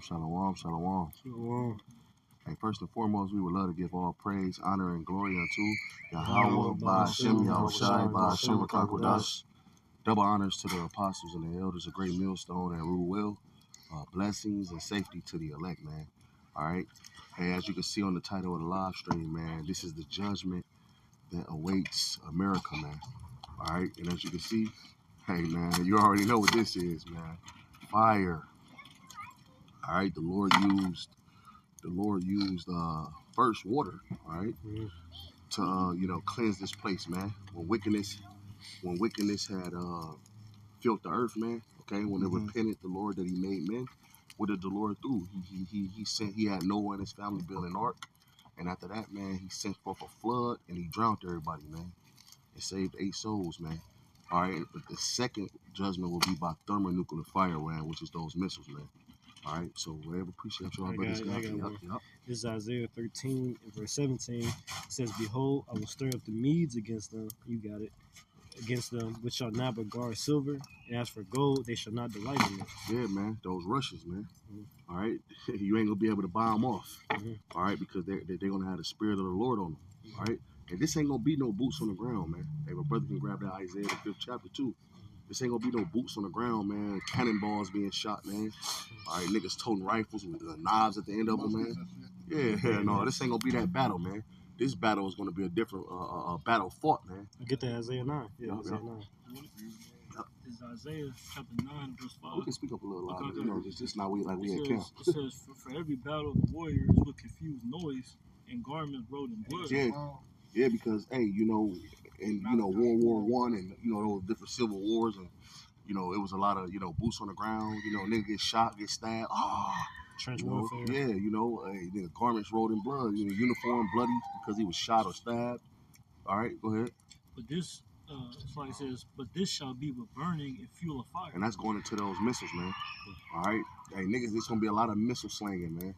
Shalom, shalom, shalom. Shalom. Hey, first and foremost, we would love to give all praise, honor, and glory unto Yahweh, Ba'ashem, Yahushai, Ba'ashem, Rakakodash. Double honors to the apostles and the elders, a great millstone and rule well. Blessings and safety to the elect, man. All right. Hey, as you can see on the title of the live stream, man, this is the judgment that awaits America, man. All right. And as you can see, hey, man, you already know what this is, man. Fire. All right. The Lord used first water, all right, to cleanse this place, man. When wickedness had filled the earth, man. Okay, when they repented the Lord that He made men, what did the Lord do? He had Noah and his family build an ark, and after that, man, He sent forth a flood and He drowned everybody, man. It saved 8 souls, man. All right, but the second judgment will be by thermonuclear fire, man, which is those missiles, man. All right, so whatever, appreciate y'all, brothers. Yep. This is Isaiah 13, verse 17. It says, "Behold, I will stir up the Medes against them." You got it. Against them, which shall not regard silver, and as for gold, they shall not delight in it. Yeah, man, those Russians, man. All right, you ain't gonna be able to buy them off. All right, because they're gonna have the spirit of the Lord on them. All right, and this ain't gonna be no boots on the ground, man. Hey, my brother can grab that Isaiah the 5th chapter too. This ain't gonna be no boots on the ground, man. Cannonballs being shot, man. All right, niggas toting rifles with knives at the end of them, man. Yeah, no, this ain't gonna be that battle, man. This battle is gonna be a different battle fought, man. Get that Isaiah 9. Yeah, Isaiah 9. Is Isaiah chapter 9, verse 5. We can speak up a little louder. Okay. You know, it's just not like we at camp. It says, for every battle of the warriors with confused noise and garments rolled in blood. Yeah, because hey, World War I and those different civil wars, and it was a lot of boots on the ground. Nigga get shot, get stabbed. Trench warfare. Yeah, nigga garments rolled in blood. Uniform bloody because he was shot or stabbed. All right, go ahead. But this, it's like it says, but this shall be with burning and fuel of fire. And that's going into those missiles, man. All right, hey niggas, there's gonna be a lot of missile slinging, man.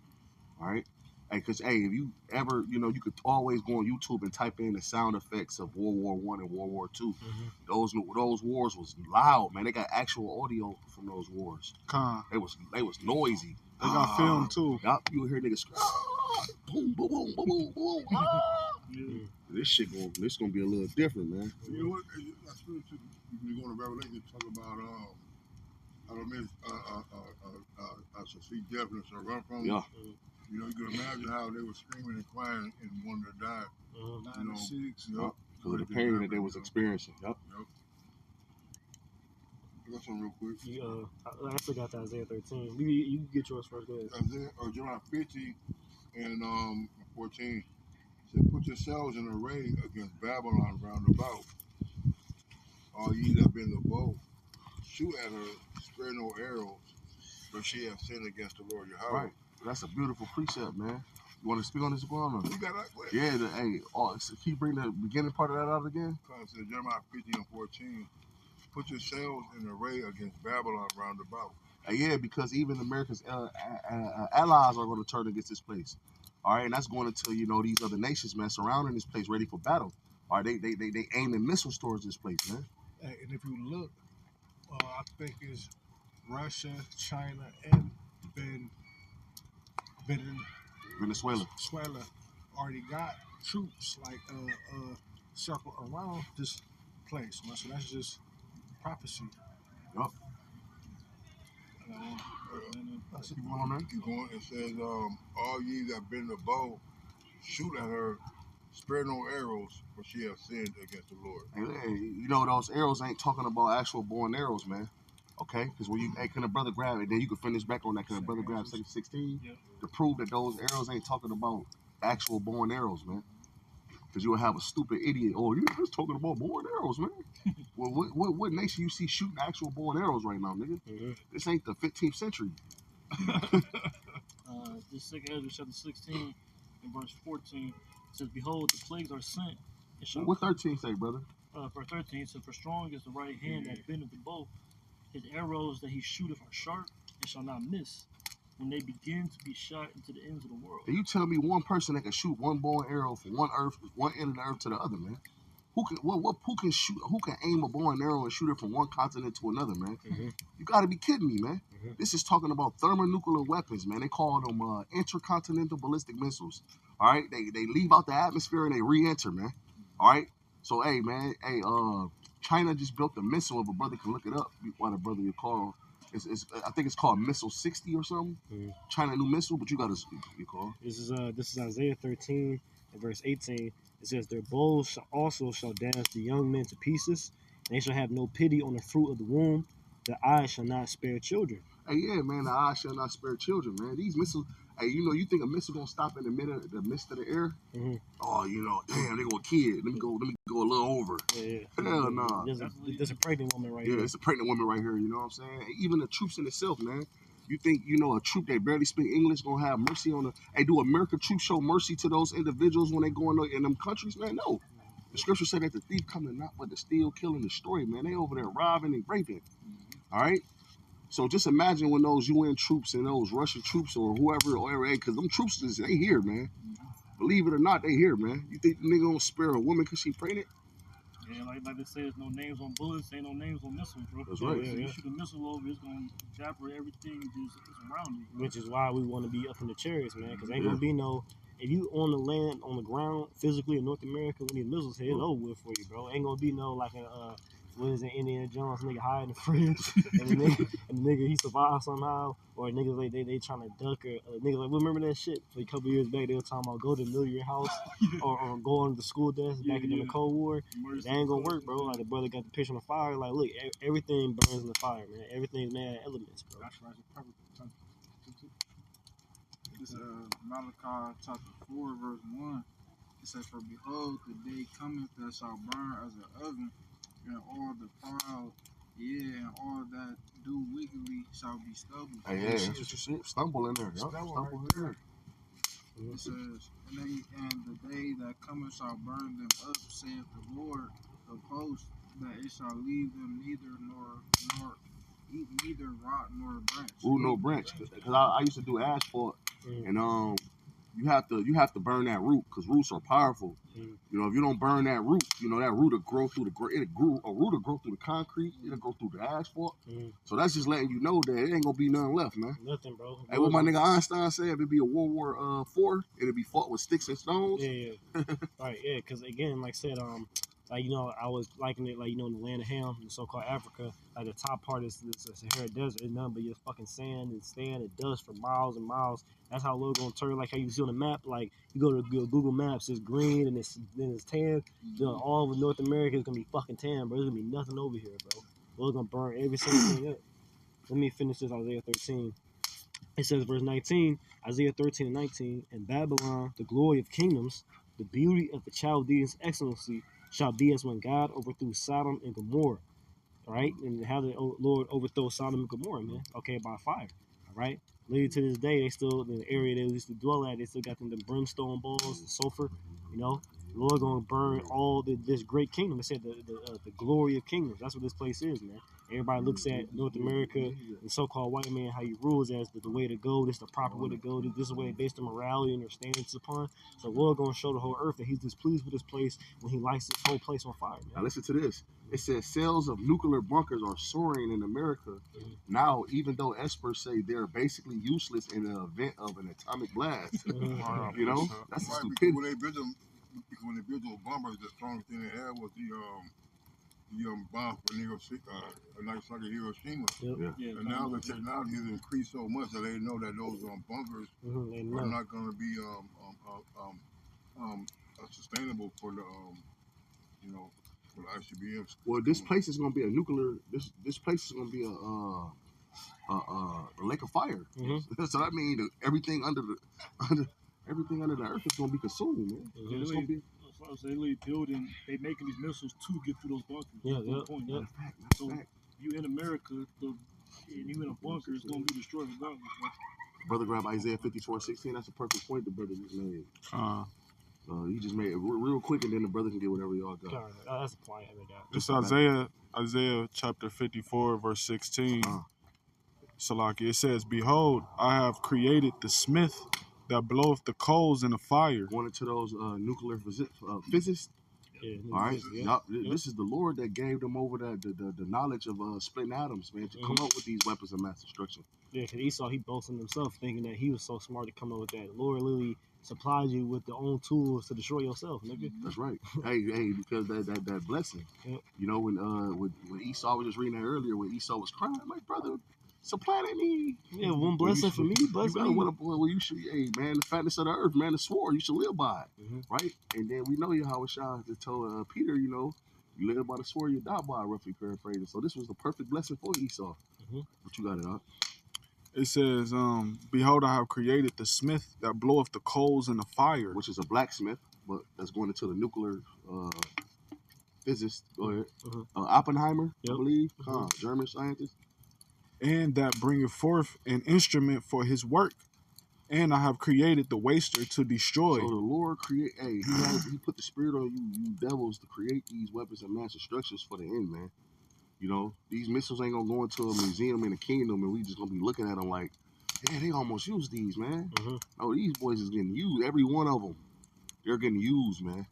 All right. Hey, because, hey, if you ever, you could always go on YouTube and type in the sound effects of World War I and World War II. Those wars was loud, man. They got actual audio from those wars. They was noisy. They got film, too. Yup, you hear niggas boom, boom, boom, boom, boom, boom. This gonna be a little different, man. You know what? That's true, too. You go to Revelation, talk about, I shall see death and shall run from Yeah. You can imagine how they were screaming and crying and wanting to die. 96. Because of the pain that they was experiencing. Yep. I got something real quick. I actually got to Isaiah 13. You can get yours first. Go ahead. Isaiah, Jeremiah 50 and 14. It said, "Put yourselves in array against Babylon round about. All ye that bend the bow, shoot at her, spare no arrows, for she hath sinned against the Lord your Yahweh." Right. That's a beautiful precept, man. You want to speak on this, Guam? You got that? Yeah. So can you bring the beginning part of that out again? It says Jeremiah 50 and 14. Put yourselves in array against Babylon round about. Yeah, because even America's allies are going to turn against this place. All right, and that's going into these other nations, man, surrounding this place, ready for battle. All right, they aiming missiles towards this place, man. And if you look, I think it's Russia, China, and Venezuela already got troops circle around this place. So that's just prophecy. Yup. Keep going. It says, all ye that bend the bow, shoot at her, spare no arrows, for she hath sinned against the Lord. Hey, those arrows ain't talking about actual bow and arrows, man. Okay, because when can a brother grab it? Then you can finish back on that. Can a brother grab 16 to prove that those arrows ain't talking about actual bow and arrows, man? Because you will have a stupid idiot. Oh, you're just talking about bow and arrows, man. Well, what nation you see shooting actual bow and arrows right now, nigga? This ain't the 15th century. This 2nd Ezra chapter 16 and verse 14 says, "Behold, the plagues are sent." What 13 say, brother? For 13 says, "For strong is the right hand that bendeth the bow. His arrows that he shooteth are sharp and shall not miss, when they begin to be shot into the ends of the world." Can you tell me one person that can shoot one bow and arrow from one end of the earth to the other, man? who can shoot? Who can aim a bow and arrow and shoot it from one continent to another, man? Mm-hmm. You got to be kidding me, man. Mm-hmm. This is talking about thermonuclear weapons, man. They call them intercontinental ballistic missiles. All right, they leave out the atmosphere and they re-enter, man. All right. So hey, man, China just built a missile. If a brother can look it up, why the brother you call? I think it's called Missile 60 or something. Mm-hmm. China new missile, but you got to you call. This is Isaiah 13 and verse 18. It says, "Their bows shall dash the young men to pieces, and they shall have no pity on the fruit of the womb. The eye shall not spare children." Hey, yeah, man, the eye shall not spare children, man. These missiles, hey, you think a missile gonna stop in the midst of the air? Mm-hmm. Oh, damn, they gonna kill. Let me go a little over. Yeah. Hell nah. There's a pregnant woman right Yeah, here. it's a pregnant woman right here. You know what I'm saying? Even the troops in itself, man. You think a troop that barely speak English gonna have mercy on the? Hey, do American troops show mercy to those individuals when they go in them countries, man? No. The scripture said that the thief coming not but to steal, kill, and destroy, man. They over there robbing and raping. All right. So just imagine when those UN troops and those Russian troops or whoever, because them troops, they here, man. Believe it or not, they here, man. You think the nigga gonna spare a woman because she pregnant? Yeah, like they say, there's no names on bullets, ain't no names on missiles, bro. That's right. So you shoot a missile over, it's gonna evaporate everything that's around you. Which is why we want to be up in the chariots, man, because ain't gonna be no. If you on the land, on the ground, physically in North America, when these missiles hit, it's over with for you, bro. Ain't gonna be no like what is it, Indiana Jones nigga hide in the fridge, and the nigga he survived somehow, or niggas like they trying to duck, or niggas like remember that shit for a couple years back they were talking about go to the military house or go on the school desk back in the Cold War. That ain't gonna work, bro. Like the brother got the picture on the fire, like look, everything burns in the fire, man. Everything's made of elements, bro. That's right. Perfect. This Malachi chapter 4, verse 1. It says, "For behold, the day cometh that shall burn as an oven, and all the proud, and all that do wickedly shall be stubble." Hey, yeah, that's what you see. Stumble in there, Stumble in there. It says, and the day that cometh shall burn them up, saith the Lord of hosts, that it shall leave them neither eat neither root nor branch. Root no branch, because I used to do asphalt, and you have to burn that root because roots are powerful. You know, if you don't burn that root, that root will grow through a root will grow through the concrete, it'll go through the asphalt. So that's just letting you know that it ain't gonna be nothing left, man. Nothing, bro. Hey, what my nigga Einstein said, if it be a World War IV, it'll be fought with sticks and stones. Yeah. Right, yeah, because again, like I said, like I was liking it, like in the land of Ham, the so-called Africa, like the top part is the Sahara Desert, it's nothing but just fucking sand and dust for miles and miles. That's how it's gonna turn, like how you see on the map. Like you go to Google Maps, it's green and then it's tan. All of North America is gonna be fucking tan, bro. There's gonna be nothing over here, bro. We're gonna burn every single thing up. Let me finish this Isaiah 13. It says, verse 19, Isaiah 13 and 19, "In Babylon, the glory of kingdoms, the beauty of the Chaldeans' excellency, shall be as when God overthrew Sodom and Gomorrah." All right? And how did the Lord overthrow Sodom and Gomorrah, man? Okay, by fire. All right? Later to this day, they still, in the area they used to dwell at, they still got them brimstone balls and sulfur, The Lord gonna burn all this great kingdom. It said the glory of kingdoms. That's what this place is, man. Everybody looks at North America and so-called white man, how he rules as the way to go. This is the proper way to go. This is the way based on morality and their standards upon. So the Lord gonna show the whole earth that He's displeased with this place when He lights this whole place on fire, man. Now listen to this. It says sales of nuclear bunkers are soaring in America now, even though experts say they're basically useless in the event of an atomic blast. That's the stupidity. When they built those bombers, the strongest thing they had was the bomb for Nagasaki, Hiroshima. Yep. And now the technology has increased so much that they know that those bunkers are not going to be sustainable for the for the ICBMs. Well, this place is going to be a nuclear. This place is going to be a lake of fire. So that means everything under the earth is going to be consumed, man. It's going to be. So they literally building, they making these missiles to get through those bunkers. Yeah. So you in America, and you in a bunker, it's gonna be destroyed regardless. Brother, grab Isaiah 54:16. That's a perfect point the brother just made. He just made it real quick, and then the brother can get whatever y'all got. That's the point. It's Isaiah chapter 54, verse 16. Salaki, it says, "Behold, I have created the smith that bloweth the coals in the fire." Going into those nuclear physicists. Yeah, All right, yeah. yup. This is the Lord that gave them over the knowledge of splitting atoms, man, to come up with these weapons of mass destruction. Yeah, because Esau, he boasted himself thinking that he was so smart to come up with that. The Lord literally supplies you with the own tools to destroy yourself, nigga. That's right. hey, because that blessing. Yep. You know, when Esau was just reading that earlier, when Esau was crying, like, brother, supply that need. Yeah, one blessing for me, bless You gotta me. well, you should, hey man, the fatness of the earth, man, the sword, you should live by it, Mhm. right? And then we know Yahweh Shah just told Peter, you know, you live by the sword, you die by it, roughly paraphrasing. So this was the perfect blessing for Esau. Mhm. But you got it, huh? It says, "Behold, I have created the smith that bloweth the coals in the fire." Which is a blacksmith, but that's going into the nuclear physicist. Go ahead. Mhm. Oppenheimer, Yep. I believe, Mhm. German scientist. And that bringeth forth an instrument for his work. And I have created the waster to destroy. So the Lord he put the spirit on you devils, to create these weapons of mass destructions for the end, man. You know, these missiles ain't gonna go into a museum in the kingdom, and we just gonna be looking at them like, yeah, they almost used these, man. Mhm. No, these boys is getting used. Every one of them, they're getting used, man,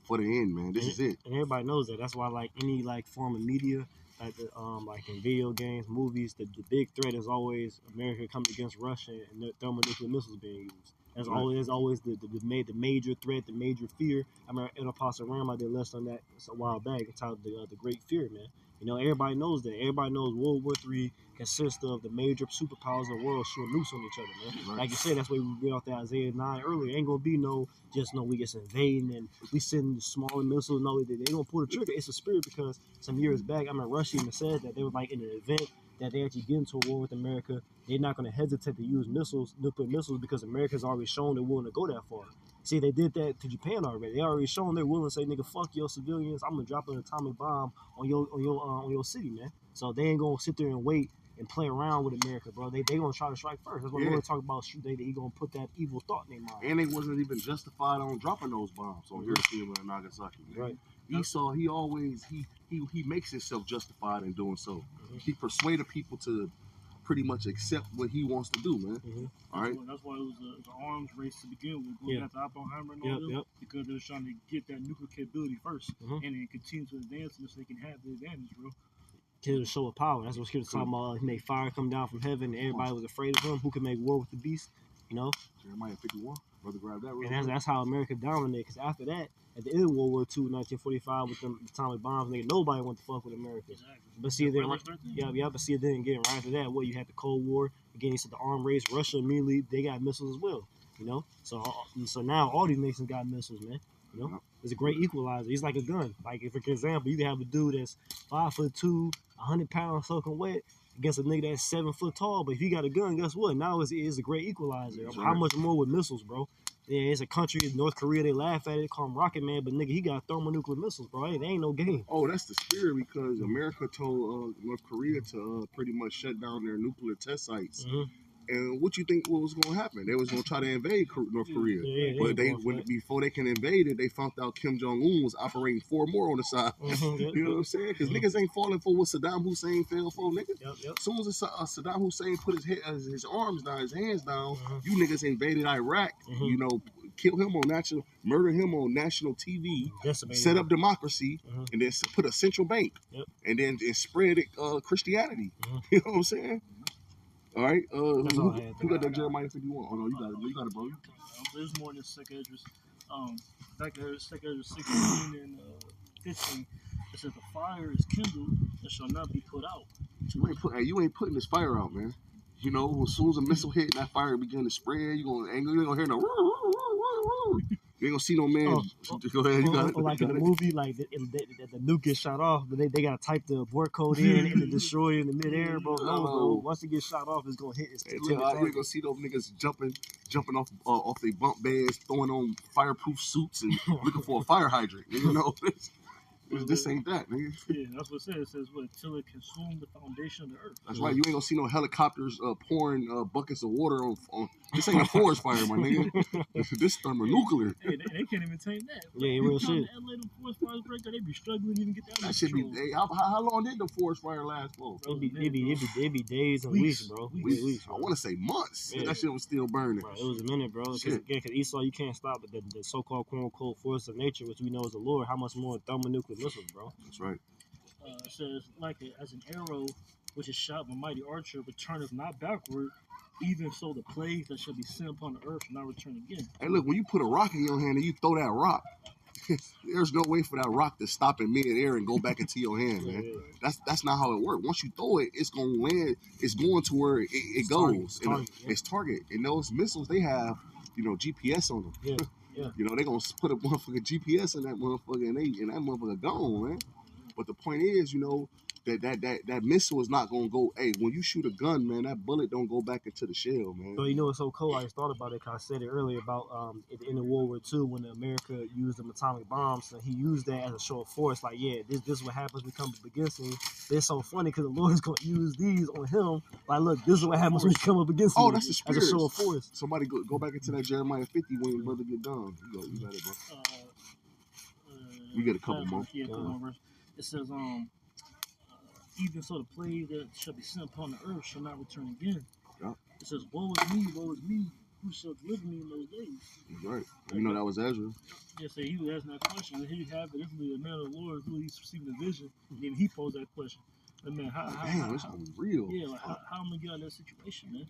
for the end, man. This is it. And everybody knows that. That's why, like, any like form of media, like in video games, movies, the big threat is always America coming against Russia and the thermonuclear missiles being used. That's Right. always the major threat, the major fear. I remember in Apostle Ram, I did a lesson on that a while back. It's titled the Great Fear, man. You know, everybody knows that. Everybody knows World War III consists of the major superpowers of the world shooting nukes on each other, man. Right. Like you said, that's why we read off that Isaiah 9 earlier. Ain't gonna be no we just invading and we send smaller missiles. No, they gonna pull the trigger. It's a spirit, because some years back, I mean, Russia even said that they were like in an event that they actually get into a war with America. They're not gonna hesitate to use nuclear missiles, because America's already shown they're willing to go that far. See, they did that to Japan already. They already shown they're willing to say, "Nigga, fuck your civilians. I'm gonna drop an atomic bomb on your city, man." So they ain't gonna sit there and wait and play around with America, bro. They gonna try to strike first. That's what Lord talk about. He gonna put that evil thought in their mind. And they wasn't even justified on dropping those bombs on Hiroshima and Nagasaki, man. Right. Esau, he makes himself justified in doing so. He persuaded people to pretty much accept what he wants to do, man. All right. That's why it was an arms race to begin with, going after Oppenheimer and all them, because they were trying to get that nuclear capability first, and then continue to advance it so they can have the advantage, bro. To show of power. That's what he was talking about. He made fire come down from heaven, and everybody was afraid of him. Who could make war with the beast? You know. Jeremiah 51. Brother, grab that. And that's how America dominated. Because after that, at the end of World War II, 1945, with the atomic bombs, nobody wanted to fuck with America. Exactly. But see, then, but see, then again, right after that, you had the Cold War. Again, you said the arms race. Russia immediately, they got missiles as well. You know, so now all these nations got missiles, man. You know, it's a great equalizer. He's like a gun. Like, if, for example, you can have a dude that's 5'2", 100 pounds soaking wet against a nigga that's 7 foot tall. But if he got a gun, guess what? Now it's a great equalizer. That's How much more with missiles, bro? Yeah, it's a country, North Korea, they laugh at it, call him Rocket Man, but nigga, he got thermonuclear missiles, bro. It ain't no game. Oh, that's the spirit, because America told North Korea to pretty much shut down their nuclear test sites. And what you think was going to happen? They was going to try to invade North Korea. But before they can invade it, they found out Kim Jong-un was operating 4 more on the side. You know what I'm saying? Because niggas ain't falling for what Saddam Hussein fell for, nigga. As soon as Saddam Hussein put his arms down, his hands down, you niggas invaded Iraq, you know, kill him on murder him on national TV, set up democracy, and then put a central bank, and then spread Christianity. You know what I'm saying? All right. Who got that Jeremiah 51? Oh no, you got it. You got it, bro. There's more than Second Esdras. Back there, Second Esdras 16 and 15. It says the fire is kindled and shall not be put out. You ain't putting this fire out, man. You know, as soon as a missile hit and that fire begin to spread, you gonna hear no. You ain't gonna see no man. Go ahead, you got it. Like in the movie, like the nuke gets shot off, but they gotta type the abort code in and destroy it in the midair, bro. No, bro. Once it gets shot off, it's gonna hit. You're gonna see those niggas jumping off their bunk beds, throwing on fireproof suits and looking for a fire hydrant. You know. This ain't that, nigga. Yeah, that's what it says. It says what? Till it consumed the foundation of the earth. That's right. You ain't gonna see no helicopters pouring buckets of water on. This ain't a forest fire, my nigga. This thermonuclear. Hey, they can't even tame that. Yeah, real shit. The LA, them forest fires break out, they be struggling to even get that. That should be. Hey, how long did the forest fire last for? It'd be days and weeks, bro. Weeks. I want to say months. Yeah. That shit was still burning. Bro, it was a minute, bro. Because Esau, you can't stop the so-called quote-unquote force of nature, which we know is the Lord. How much more thermonuclear missiles, bro? That's right. It says, as an arrow which is shot by a mighty archer, returneth not backward, even so the plagues that shall be sent upon the earth shall not return again. Hey, look, when you put a rock in your hand and you throw that rock, there's no way for that rock to stop in mid-air and go back into your hand, man. Yeah. That's not how it works. Once you throw it, it's gonna land. It's going to where it goes. It's target. And those missiles, they have, GPS on them. Yeah. Yeah. They gonna put a motherfucking GPS in that motherfucker, and that motherfucker gone, man. But the point is, that missile is not gonna go. Hey, when you shoot a gun, man, that bullet don't go back into the shell, man. But you know what's so cool? I just thought about it because I said it earlier about at the end of World War II when America used them atomic bombs. So he used that as a show of force. Like, yeah, this is what happens when we come up against him. It's so funny because the Lord's gonna use these on him. Like, look, this is what happens when we come up against him. Oh, that's the spirit. As a show of force. Somebody go back into that Jeremiah 50 when your brother get done. You got it, bro. We get a couple more. Yeah, a couple more verses. It says, even so the plague that shall be sent upon the earth shall not return again. Yeah. It says, woe is me, who shall deliver me in those days? That's right. That was Ezra. Yeah, so he was asking that question, and he have it. This is the man of the Lord who he's receiving the vision, and then he posed that question. And man, it's gonna be real. Yeah, like how am I gonna get out of that situation, man?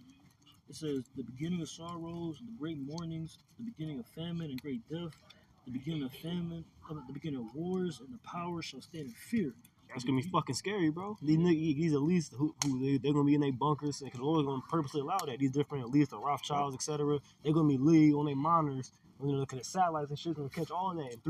It says the beginning of sorrows and the great mournings, the beginning of famine and great death, the beginning of famine, the beginning of wars, and the power shall stand in fear. That's gonna be fucking scary, bro. These elites who they're gonna be in their bunkers, and the Lord's gonna purposely allow that. These different elites, the Rothschilds, etc. They're gonna be league on their monitors. Looking at satellites and shit, gonna catch all of that in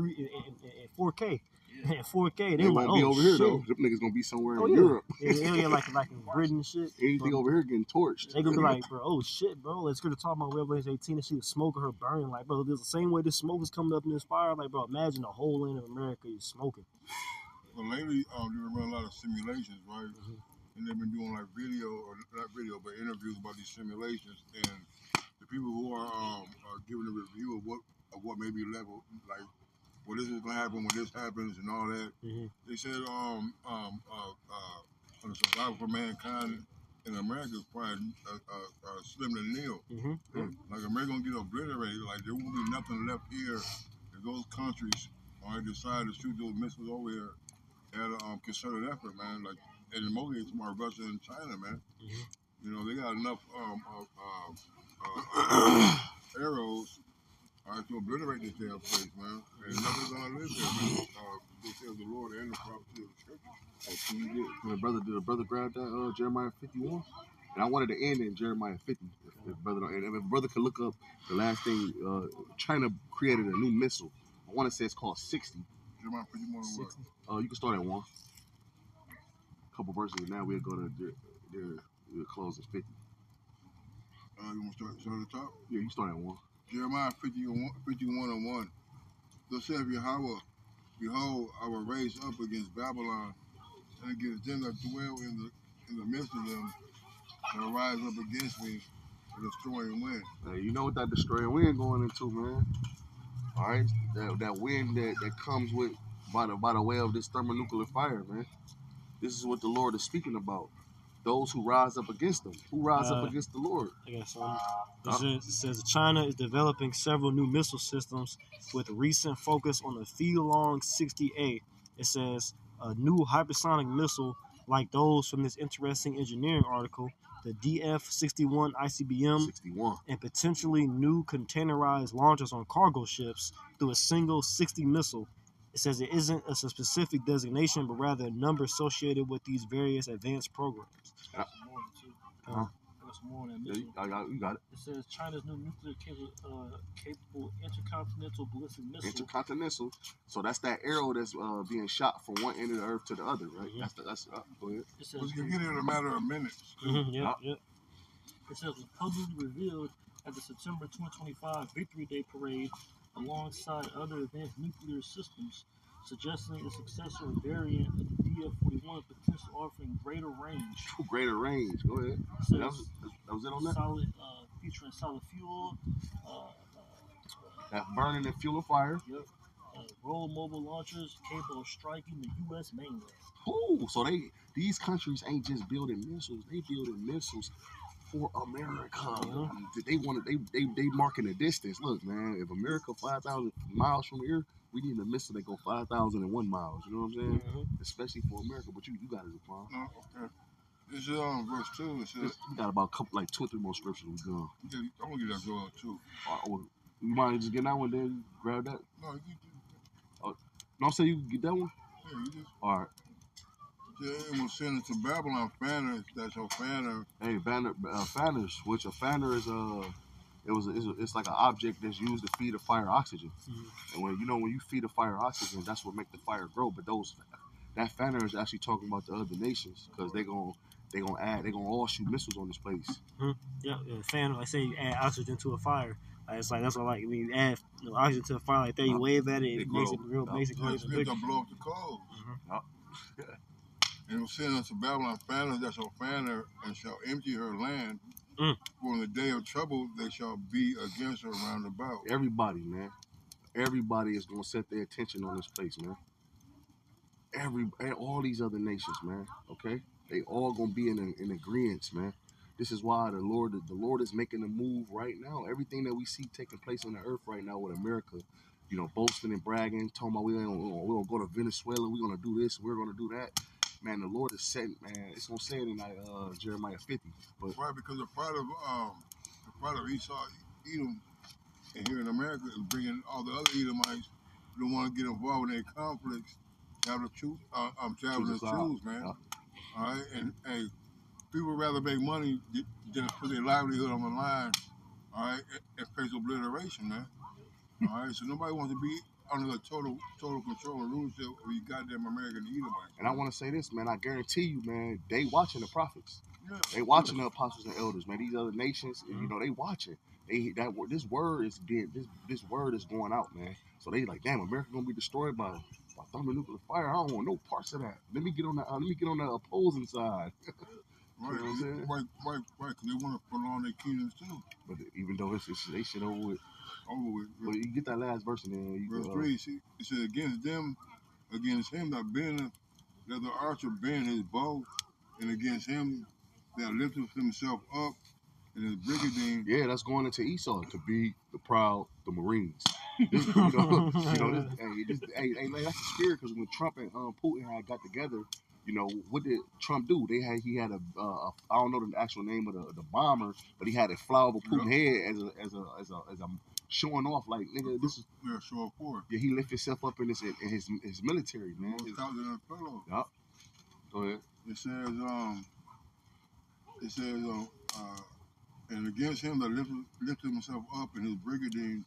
4K. Yeah. In 4K, they won't be over here though. Them niggas gonna be somewhere in Europe. Yeah, like in Britain and shit. Anything over here getting torched. They gonna be like, bro, oh shit, bro. Let's go to talk about Revelation 18 and she was smoking her burning. Like, bro, there's the same way this smoke is coming up in this fire. Like, bro, imagine the whole land of America is smoking. Well, lately, they've been running a lot of simulations, right? Mm-hmm. And they've been doing like but interviews about these simulations. And the people who are giving a review of what may be level, like what is gonna happen when this happens and all that. Mm-hmm. They said the survival for mankind in America is probably slim to nil. Mm-hmm. Like America gonna get obliterated. Like there won't be nothing left here if those countries decide to shoot those missiles over here. Had a concerted effort, man. Like, and mostly it's my Russia and China, man. Mm-hmm. They got enough arrows to obliterate this damn place, man. And nothing's gonna live there, man. They say the Lord and the prophecy of the scripture. Did the brother grab that Jeremiah 51? And I wanted to end in Jeremiah 50. If brother could look up the last thing, China created a new missile. I want to say it's called 60. Jeremiah 51 what? You can start at 1. A couple verses, and now we'll go to we'll close at 50. You want to start at the top? Yeah, you start at 1. Jeremiah 51 and 1. Thus saith Yahweh, behold, I will raise up against Babylon and against them that dwell in the midst of them, and rise up against me a destroying wind. Hey, you know what that destroying wind going into, man? All right, that wind that comes with by the way of this thermonuclear fire, man. This is what the Lord is speaking about. Those who rise up against them. Who rise up against the Lord? I got something. It says China is developing several new missile systems with recent focus on the Feelong 60A. It says a new hypersonic missile like those from this interesting engineering article, the DF-61 ICBM, 61. And potentially new containerized launchers on cargo ships through a single 60 missile. It says it isn't a specific designation, but rather a number associated with these various advanced programs. I got some more on that missile. Yeah, you got it. It says China's new nuclear capable intercontinental ballistic missile. Intercontinental. So that's that arrow that's being shot from one end of the earth to the other, right? Mm-hmm. That's go ahead. It says you can get it in a matter of minutes. Mm-hmm. Yep. It says it was publicly revealed at the September 2025 Victory Day parade alongside other advanced nuclear systems suggesting a successor or variant of the DF-41 potential offering greater range. Greater range. Go ahead. Says That was it on that? solid, featuring solid fuel, That burning and fuel of fire. yep, roll mobile launchers capable of striking the U.S. mainland. Ooh, so these countries ain't just building missiles; they building missiles for America. They want to. They marking the distance. Look, man, if America 5,000 miles from here, we need a missile that go 5,001 miles. You know what I'm saying? Especially for America. But you got it, Paul. No, okay. This is verse 2. It says, We got about a couple, like 2 or 3 more scriptures. We go. I'm gonna get that Joel too. You mind just getting that one? Then grab that. No, you No, I'm saying you can get that one. yeah, you just. All right. Yeah, it was sent to Babylon fanners. That's your fanner. Hey, fanners, which a fanner is it's like an object that's used to feed a fire oxygen. And when you feed a fire oxygen, that's what make the fire grow. But that fanner is actually talking about the other nations because they gonna all shoot missiles on this place. Yeah, fan. Like say you add oxygen to a fire. It's like that's what when you add oxygen to a fire like that, you wave at it, it makes it real basic. It's to blow up the coals. And it was sent unto Babylon fanners that shall fan her and shall empty her land. For in the day of trouble they shall be against her round about. Everybody, man. Everybody is gonna set their attention on this place, man. All these other nations, man. Okay, they all gonna be in agreement, man. This is why the Lord is making a move right now. Everything that we see taking place on the earth right now with America, boasting and bragging, talking about we're gonna go to Venezuela, we're gonna do this, we're gonna do that. Man, the Lord is setting, man. It's gonna say it in Jeremiah 50. But right, because the pride of Esau, Edom, and here in America is bringing all the other Edomites who don't want to get involved in their conflicts to have the truth, man. Yeah. All right, and hey, people would rather make money than put their livelihood on the line. All right, and face obliteration, man. All right, so nobody wants to be under the total control and rulership of you goddamn American Edomites. And I want to say this, man. I guarantee you, man, they watching the prophets. Yeah, they watching the apostles and elders, man. These other nations, they watching. This word is going out, man. So they like, damn, America gonna be destroyed by thermonuclear fire. I don't want no parts of that. Let me get on the opposing side. Right, you know what I'm saying? Right, because they want to prolong their kingdoms too. But even though they shit over with. But you get that last verse in there. Verse 3, it says, against him that bendeth, that the archer bend his bow, and against him that lifteth himself up in his brigandine. Yeah, that's going into Esau to be the proud, the Marines. That's the spirit. Because when Trump and Putin had got together, what did Trump do? He had a I don't know the actual name of the bomber, but he had it fly over Putin's head as a showing off, like, nigga, this is show of force. Yeah, he lifted himself up in his military, man. Yep. Go ahead. It says, and against him that lifted himself up in his brigandine,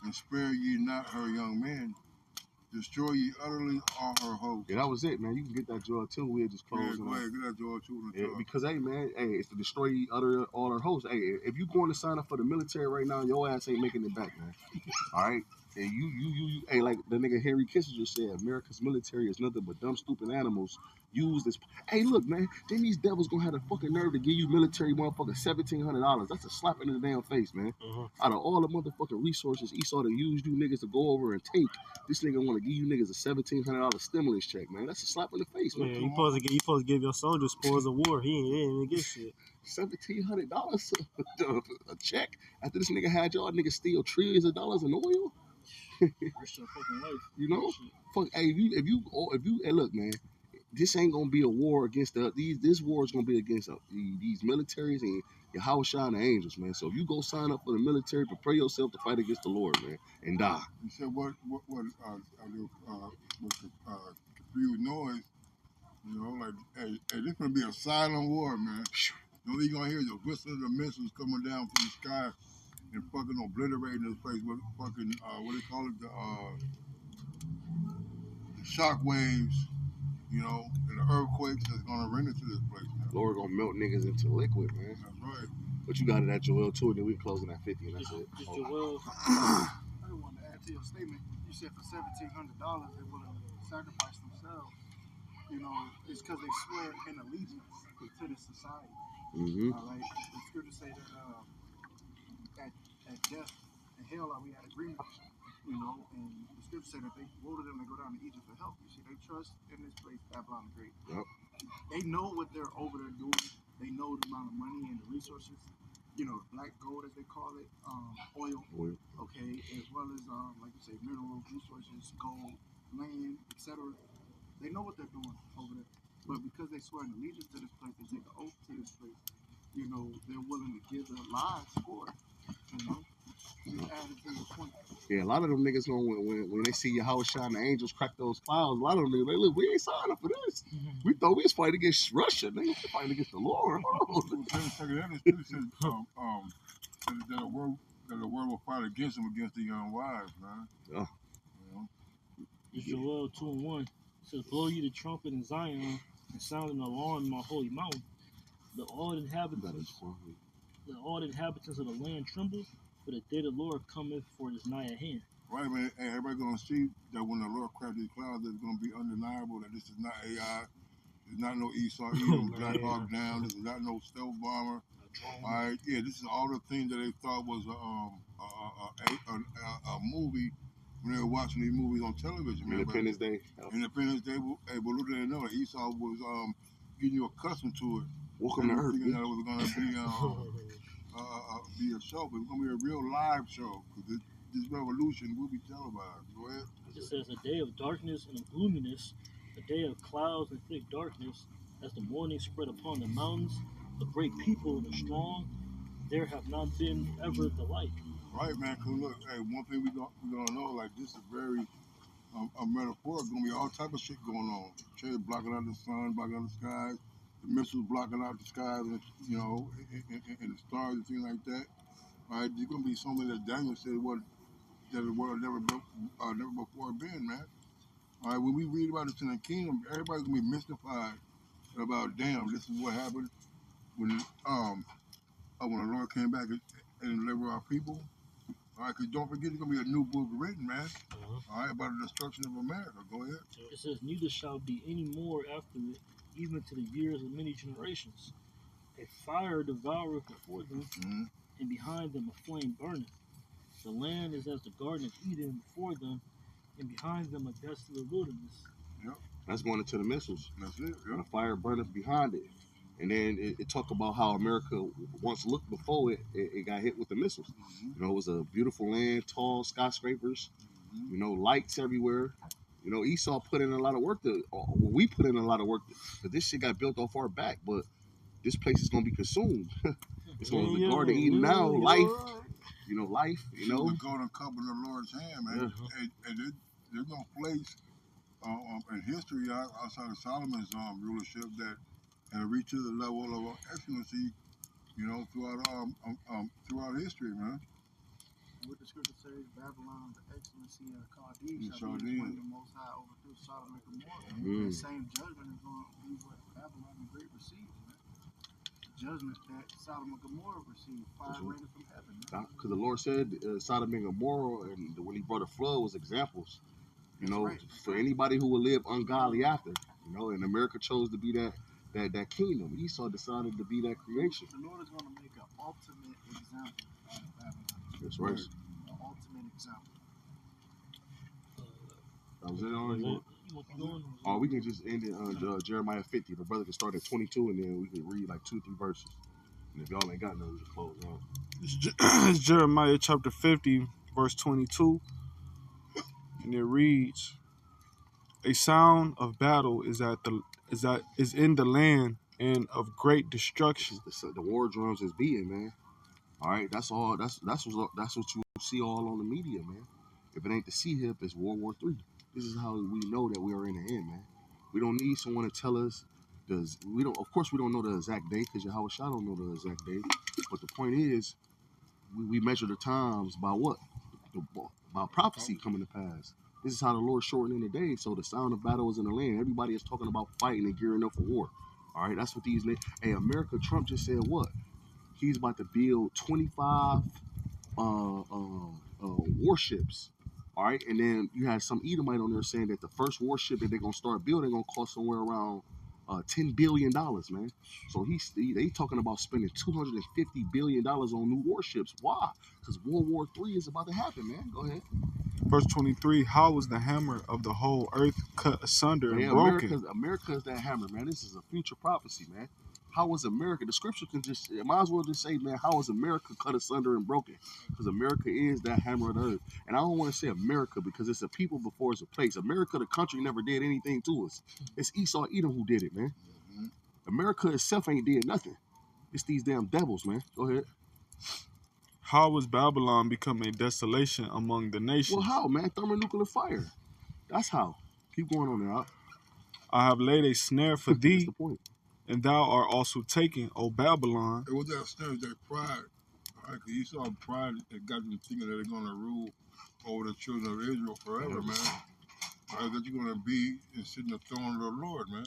and spare ye not her young men, destroy ye utterly all her hosts. Yeah, that was it, man. You can get that joy too. We'll just close. Yeah, go ahead, get that joy too. Yeah, because hey, man, it's to destroy ye utterly all her hosts. Hey, if you going to sign up for the military right now, your ass ain't making it back, man. All right. And you, hey, like the nigga Henry Kissinger said, America's military is nothing but dumb, stupid animals used as. Hey, look, man, then these devils gonna have the fucking nerve to give you military motherfucker $1,700. That's a slap in the damn face, man. Out of all the motherfucking resources Esau to use you niggas to go over and take, this nigga want to give you niggas a $1,700 stimulus check, man. That's a slap in the face, man. Yeah, you supposed to give your soldiers spoils of war. He ain't even get shit. $1,700 a check after this nigga had y'all niggas steal trillions of dollars in oil. Fuck. Hey, if you hey, look, man, this ain't gonna be a war against this war is gonna be against these militaries and Yahushua and the angels, man. So if you go sign up for the military, prepare yourself to fight against the Lord, man, and die. You said what confused noise, like, hey, this gonna be a silent war, man. The only you gonna hear is the whistle of the missiles coming down from the sky and fucking obliterating this place with fucking what do they call it, the shock waves, and the earthquakes that's gonna run into this place, man. Lord gonna melt niggas into liquid, man. That's right. But you got it at Joel too, and then we closing at 50, and that's it. I want to add to your statement. You said for $1,700 they willing to sacrifice themselves, you know, it's because they swear an allegiance to this society. Mm-hmm. All right. The scriptures say that at death and hell we had agreement. You know, and the scriptures say that they woe to them that go down to Egypt for help. You see, they trust in this place, Babylon the Great. Yep. They know what they're over there doing. They know the amount of money and the resources. You know, black gold as they call it, oil. Okay, as well as like you say, mineral resources, gold, land, etc. They know what they're doing over there. But because they swear an allegiance to this place, they take an oath to this place. You know, they're willing to give their lives for it. You know, you add it to your point. Yeah, a lot of them niggas when they see your house shine, the angels crack those clouds. A lot of them niggas, like, look, we ain't signed up for this. We thought we was fighting against Russia. Nigga, we fighting against the Lord. That the world will fight against them against the young wives, man. Yeah. You know? It's Joel 2:1. It says, blow ye the trumpet in Zion and sound an alarm in my holy mountain. The all inhabitants of the land tremble, for the day of the Lord cometh, for it is nigh at hand. Right, man. Hey, everybody gonna see that when the Lord cracked these clouds, it's gonna be undeniable that this is not AI. It's not no Esau Edom, Black Hawk Down. This is not no stealth bomber. All right, yeah, this is all the things that they thought was a movie when they were watching these movies on television. Man. Independence Day. Independence Day. Hey, but little did they know that Esau was getting you accustomed to it. Welcome to Earth. Thinking that it was gonna be a show, but it's gonna be a real live show because this revolution will be televised. Go ahead. It says a day of darkness and of gloominess, a day of clouds and thick darkness, as the morning spread upon the mountains, a great people and a strong, there have not been ever the like. Right, man. Cause look, hey, one thing we gonna know, like this is very a metaphor. It's gonna be all type of shit going on. Trade blocking out the sun, blocking out the skies, the missiles blocking out the skies, and you know, and the stars and things like that. Right, there's gonna be something that Daniel said that the world never before been, man. All right, when we read about this in the kingdom, everybody's gonna be mystified about, damn, this is what happened when the Lord came back and delivered our people. All right, because don't forget, there's gonna be a new book written, man. All right, about the destruction of America. Go ahead. It says, neither shall be any more after it, even to the years of many generations. A fire devoureth before them, and behind them a flame burneth. The land is as the garden of Eden before them, and behind them a desolate wilderness. Yep. That's going into the missiles. That's it. And the fire burneth behind it. And then it talked about how America once looked before it got hit with the missiles. You know, it was a beautiful land, tall skyscrapers, you know, lights everywhere. You know, Esau put in a lot of work we put in a lot of work because this shit got built off our back, but this place is going to be consumed. It's going to be the Garden of Eden now, life, you know, life, you know. The golden cup in the Lord's hand, man. Yeah. And there's no place in history outside of Solomon's rulership that and reach to the level of excellency, you know, throughout history, man. And what the scripture says, Babylon, the excellency of Chaldees, shall be when the Most High overthrew Sodom and Gomorrah. That same judgment is going to be what Babylon the Great receives, man. The judgment that Sodom and Gomorrah received, fire raining from heaven. Because the Lord said Sodom and Gomorrah, and when He brought a flood, was examples. You know, for anybody who will live ungodly after. You know, and America chose to be that kingdom. Esau decided to be that creation. The Lord is going to make an ultimate example of Babylon. That's right. An ultimate example. That was it on. Or we can just end it on Jeremiah 50. The brother can start at 22, and then we can read like 2-3 verses. And if y'all ain't got none, we can close out. It's Jeremiah chapter 50, verse 22, and it reads, "A sound of battle is in the land, and of great destruction." The war drums is beating, man. All right, that's all. That's what you see all on the media, man. If it ain't the sea hip, it's World War III. This is how we know that we are in the end, man. We don't need someone to tell us. Of course, we don't know the exact date because Yahweh Shah don't know the exact date. But the point is, we measure the times by what? By prophecy coming to pass. This is how the Lord shortening the day. So the sound of battle is in the land. Everybody is talking about fighting and gearing up for war. All right, that's what these. Hey, America, Trump just said what? He's about to build 25 warships All right, and then you had some Edomite on there saying that the first warship that they're gonna start building gonna cost somewhere around $10 billion, man. So they talking about spending $250 billion on new warships. Why? Because World War III is about to happen, man. Go ahead. Verse 23, how was the hammer of the whole earth cut asunder and Man, broken? America is that hammer, man. This is a future prophecy, man. How was America? The scripture can just, it might as well just say, man, how was America cut asunder and broken? Because America is that hammer of the earth. And I don't want to say America because it's a people before it's a place. America, the country, never did anything to us. It's Esau, Edom who did it, man. America itself ain't did nothing. It's these damn devils, man. Go ahead. How was Babylon become a desolation among the nations? Well, how, man? Thermonuclear fire. That's how. Keep going on there. I have laid a snare for That's thee, the point. and thou art also taken, O Babylon. It was that snare, that pride. Right? Because you saw pride that got them thinking that they're going to rule over the children of Israel forever, man. Right? That you're going to be and sit in the throne of the Lord, man.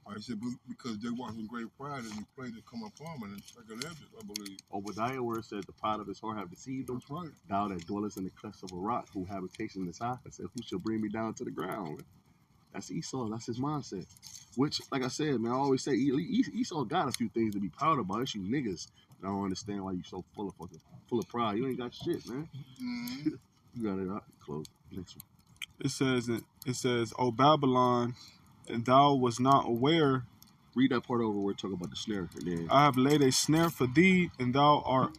I said, because they walked in great pride and the plague that come upon them in the second Ezra, I believe. Obadiah, where it said the pride of his heart have deceived him. That's right. Thou that dwellest in the clefts of a rock, who habitation is high. I said, who shall bring me down to the ground? That's Esau. That's his mindset. Which, like I said, man, I always say Esau got a few things to be proud about. It's you niggas. I don't understand why you so full of pride. You ain't got shit, man. Mm-hmm. You got it. Close. Next one. It says, O Babylon, and thou was not aware. Read that part over where it talk about the snare. And then, I have laid a snare for thee, and thou art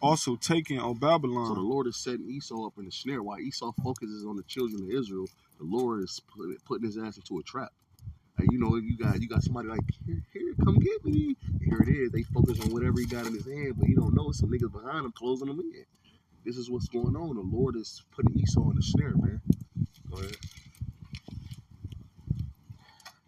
also taken, O Babylon. so the Lord is setting Esau up in the snare. While Esau focuses on the children of Israel, the Lord is putting his ass into a trap. And you know, you got somebody like, here, come get me. And here it is. They focus on whatever he got in his hand, but he don't know some niggas behind him closing him in. This is what's going on. The Lord is putting Esau in the snare, man. Go ahead.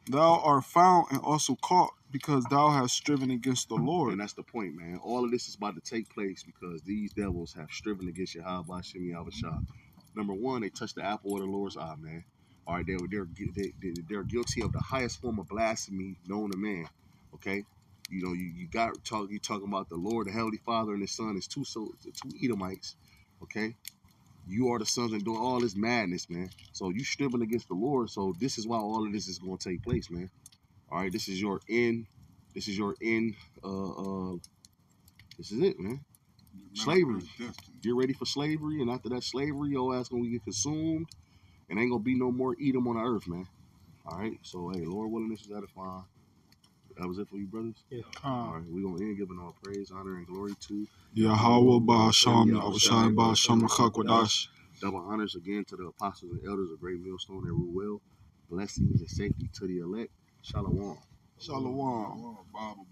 Thou art found and also caught, because thou hast striven against the Lord. And that's the point, man. All of this is about to take place because these devils have striven against Yahweh Shem Yahushua. Number one, they touched the apple of the Lord's eye, man. All right, they're guilty of the highest form of blasphemy known to man. Okay, you know, you talking about the Lord, the Heavenly Father, and His Son is two Edomites. Okay, you are the sons and doing all this madness, man. So you stripping against the Lord. So this is why all of this is going to take place, man. All right, this is your end. This is your end. This is it, man. Slavery. Get ready for slavery, and after that slavery, your ass gonna get consumed, and ain't gonna be no more Edom on the earth, man. All right. So hey, Lord willing, this is edifying. That was it for you, brothers. Yeah. All right, we gonna end giving all praise, honor, and glory to Yahweh Ba'asham Yahushai Ba'asham Chakwadash. double honors again to the apostles and elders of Great Millstone and rule well. Blessings and safety to the elect. Shalom. Shalom. Bible.